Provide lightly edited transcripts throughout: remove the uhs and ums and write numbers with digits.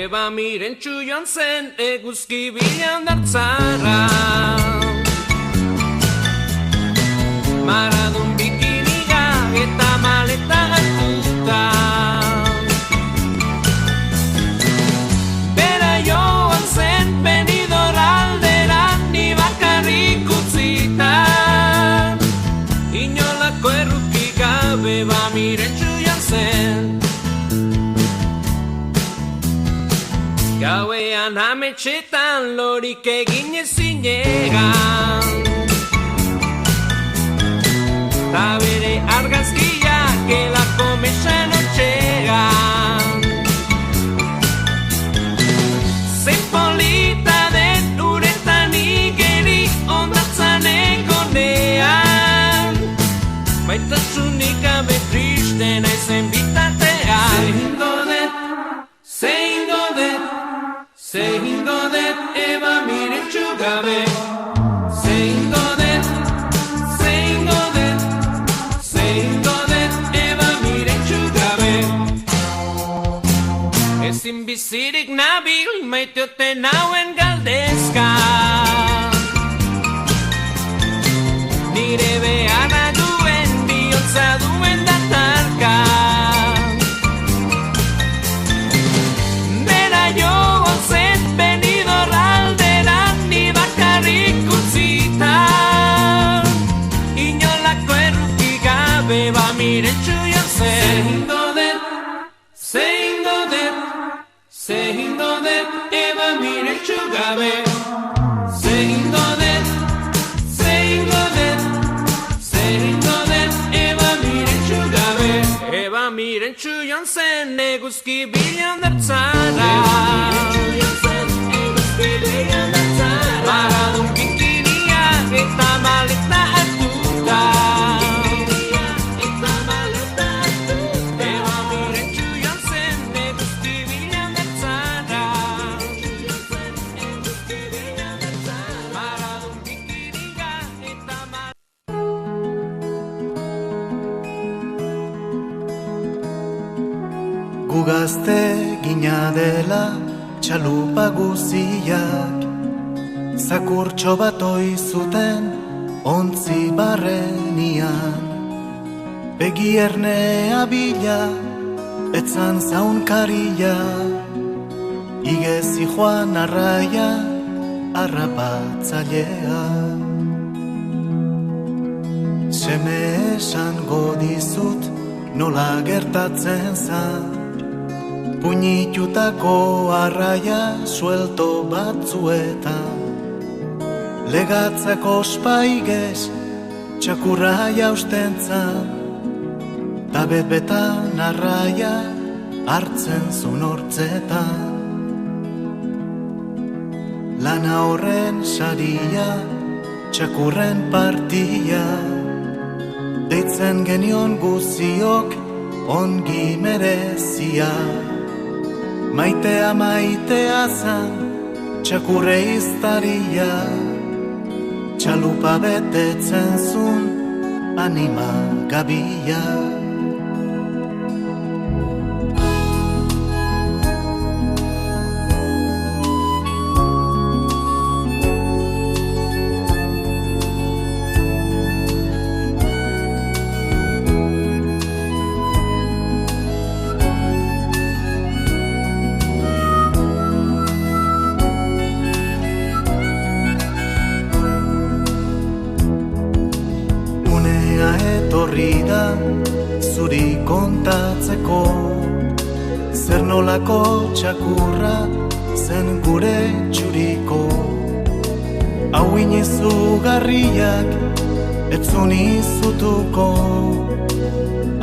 Eba mirentxu joan zen eguzki bilan dartzara. Maradun bikiniga eta maleta hartuta. Bera joan zen Benidorm aldera ni bakarrik utzita. Inolako erruki gabe ba mirentxu joan zen. Gauean ametxetan lorik egin ezinegan. Ta bere argazkiak gelako mesan etxegan. Zein polita den uretan igeri ondatzan egonean. Baitasunik gabe triste naizen bitartean. Zein godet eba mirentxu gabe. Zein godet eba mirentxu gabe. Ezin bizirik nabil maiteote nauen galdezka. Nire beharra duen bihotza duen datarka. Bera joan zen Benidorm aldera ni bakarrik utzita. Inolako erruki gabe ba mirentxu joan zen. Zein godet eba mirentxu gabe. Zein godet eba mirentxu gabe. Eba mirentxu joan zen eguzki bilan dartzara. Maradun bikinia eta maleta hartuta. Eba mirentxu joan zen eguzki bilan dartzara. Maradun bikinia eta Gu gazte gina dela txalupa guziak. Zakurtxo bat oizuten ontzi barrenian. Begi ernea bila, etzan zaunkarila. Igezi joan arraia, arrapatzailea. Seme esango dizut nola gertatzen zan. Puñitutako arraia suelto batzuetan. Legatzako ospaigez txakurra jausten zan. Ta betbetan arraia hartzen zun hortzetan. Lana horren saria txakurren partia. Deitzen genion guziok ongi merezia. Maitea maitea zan txakurre iztaria. Txalupa betetzen zun anima gabia. Zuri kontatzeko zer nolako txakurra zen gure txuriko. Hau inezugarriak etzun izutuko.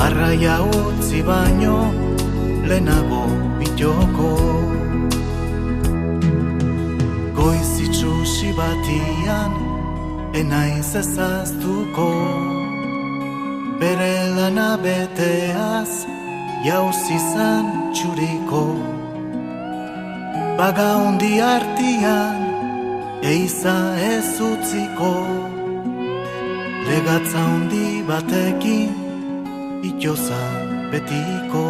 Arraia utzi baino lehenago bitoko. Goiz itxusi batian enaiz ezaztuko. Bere lana beteaz jauzi zan txuriko. Baga hundi artian eiza ez utziko. Legatza hundi batekin itxoza betiko.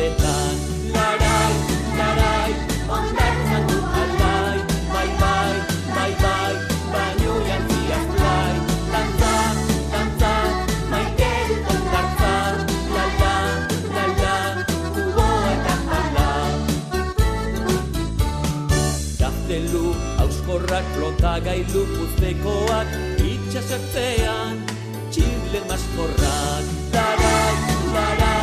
horretan. Larai, larai, ondartzan du alai, bai, bai, bai, bai, baino jantziaz blai. Dantza, dantza, maite dut ondartza, lala, lala, kuboa eta jala. Gaztelu, auskorrak, flotagailu puztekoak, itxasertzean, txile maskorrak. Larai, larai,